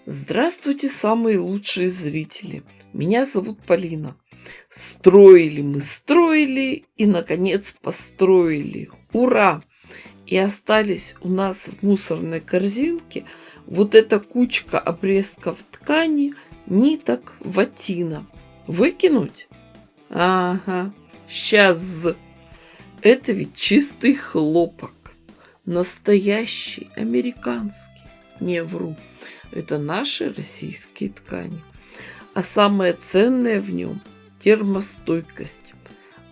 Здравствуйте, самые лучшие зрители! Меня зовут Полина. Строили и, наконец, построили. Ура! И остались у нас в мусорной корзинке вот эта кучка обрезков ткани, ниток, ватина. Выкинуть? Ага, сейчас. Это ведь чистый хлопок. Настоящий, американский. Не вру. Это наши российские ткани. А самое ценное в нем – термостойкость.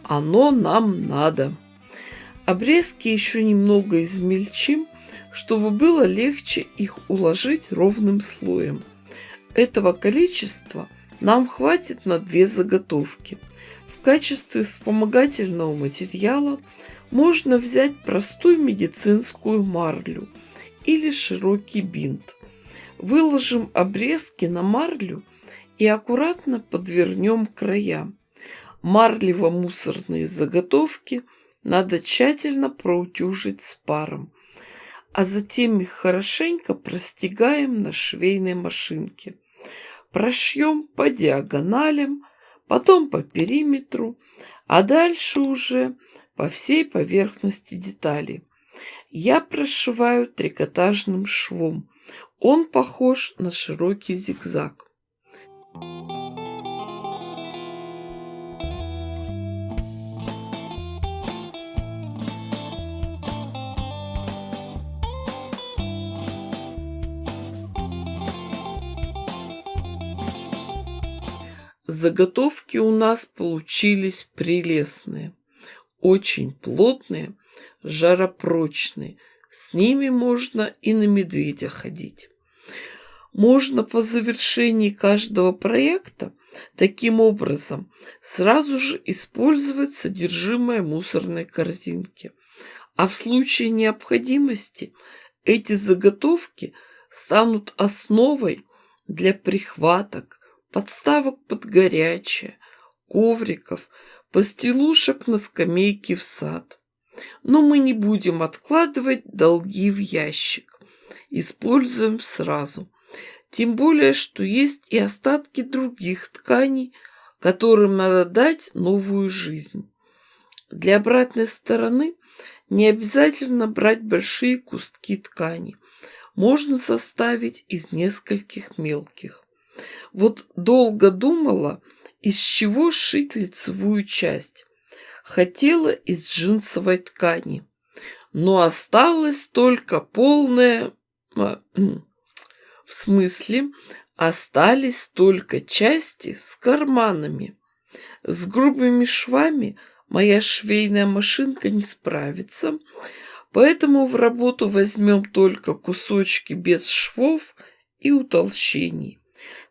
Оно нам надо. Обрезки еще немного измельчим, чтобы было легче их уложить ровным слоем. Этого количества нам хватит на 2 заготовки. В качестве вспомогательного материала можно взять простую медицинскую марлю или широкий бинт. Выложим обрезки на марлю и аккуратно подвернем края. Марлево-мусорные заготовки надо тщательно проутюжить с паром, а затем их хорошенько простегаем на швейной машинке. Прошьем по диагоналям, потом по периметру, а дальше уже по всей поверхности детали. Я прошиваю трикотажным швом. Он похож на широкий зигзаг. Заготовки у нас получились прелестные, очень плотные, жаропрочные. С ними можно и на медведя ходить. Можно по завершении каждого проекта таким образом сразу же использовать содержимое мусорной корзинки. А в случае необходимости эти заготовки станут основой для прихваток, подставок под горячее, ковриков, пастилушек на скамейке в сад. Но мы не будем откладывать долги в ящик. Используем сразу. Тем более, что есть и остатки других тканей, которым надо дать новую жизнь. Для обратной стороны не обязательно брать большие куски ткани. Можно составить из нескольких мелких. Вот долго думала, из чего сшить лицевую часть. Хотела из джинсовой ткани, но осталось только полное... В смысле, остались только части с карманами. С грубыми швами моя швейная машинка не справится, поэтому в работу возьмем только кусочки без швов и утолщений.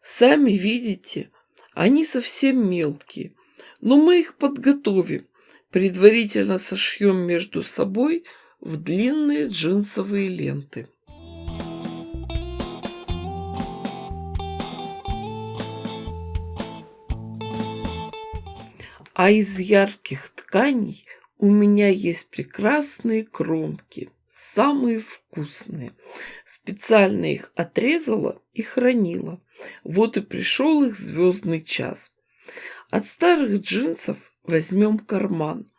Сами видите, они совсем мелкие, но мы их подготовим. Предварительно сошьем между собой в длинные джинсовые ленты. А из ярких тканей у меня есть прекрасные кромки, самые вкусные. Специально их отрезала и хранила. Вот и пришел их звездный час. От старых джинсов возьмем карман,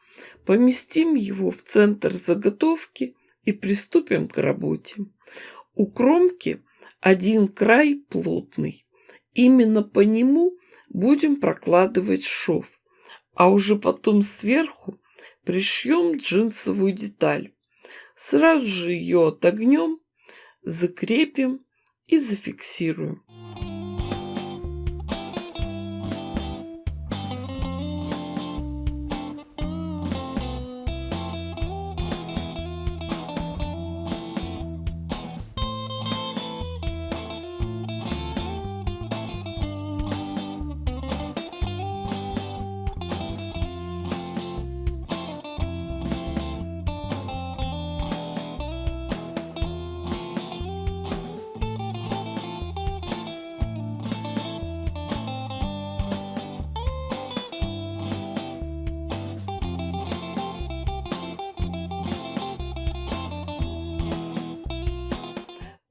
поместим его в центр заготовки и приступим к работе. У кромки один край плотный. Именно по нему будем прокладывать шов, а уже потом сверху пришьем джинсовую деталь. Сразу же ее отогнем, закрепим и зафиксируем.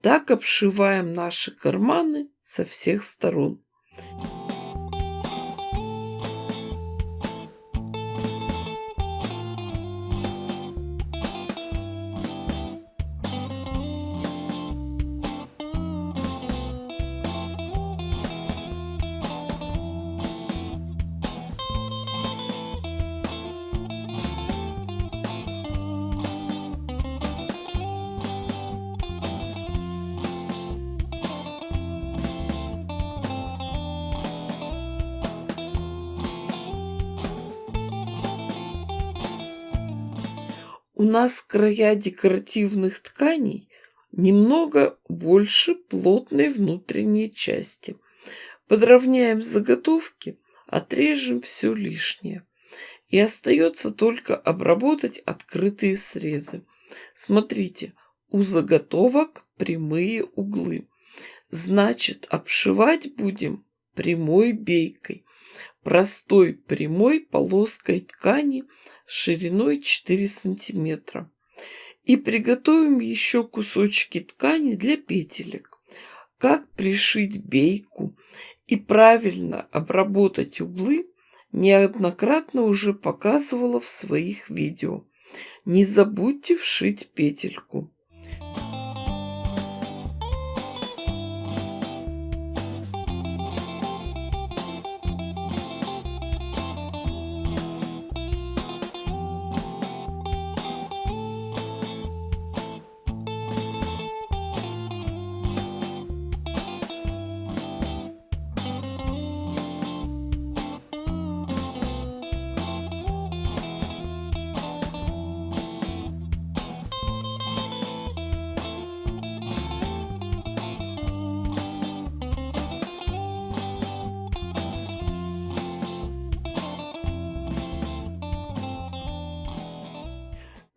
Так обшиваем наши карманы со всех сторон. У нас края декоративных тканей немного больше плотной внутренней части. Подровняем заготовки, отрежем все лишнее. И остается только обработать открытые срезы. Смотрите, у заготовок прямые углы. Значит, обшивать будем прямой бейкой. Простой прямой полоской ткани шириной 4 сантиметра. И приготовим еще кусочки ткани для петелек. Как пришить бейку и правильно обработать углы, неоднократно уже показывала в своих видео. Не забудьте вшить петельку.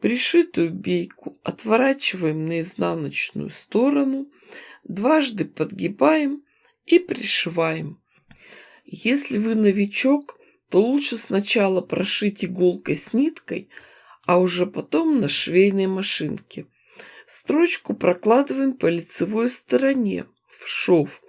Пришитую бейку отворачиваем на изнаночную сторону, дважды подгибаем и пришиваем. Если вы новичок, то лучше сначала прошить иголкой с ниткой, а уже потом на швейной машинке. Строчку прокладываем по лицевой стороне, в шов.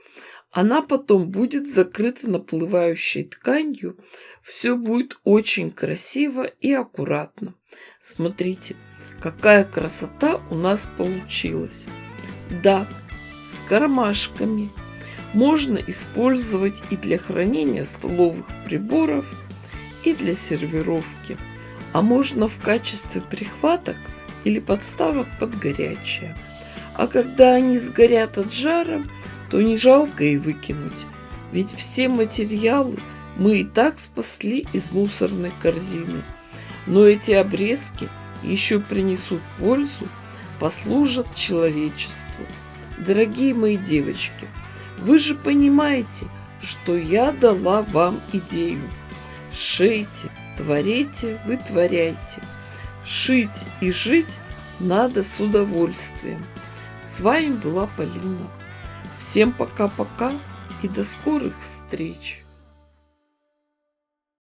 Она потом будет закрыта наплывающей тканью. Все будет очень красиво и аккуратно. Смотрите, какая красота у нас получилась. Да, с кармашками. Можно использовать и для хранения столовых приборов, и для сервировки. А можно в качестве прихваток или подставок под горячее. А когда они сгорят от жара, то не жалко и выкинуть. Ведь все материалы мы и так спасли из мусорной корзины. Но эти обрезки еще принесут пользу, послужат человечеству. Дорогие мои девочки, вы же понимаете, что я дала вам идею. Шейте, творите, вытворяйте. Шить и жить надо с удовольствием. С вами была Полина. Всем пока-пока и до скорых встреч!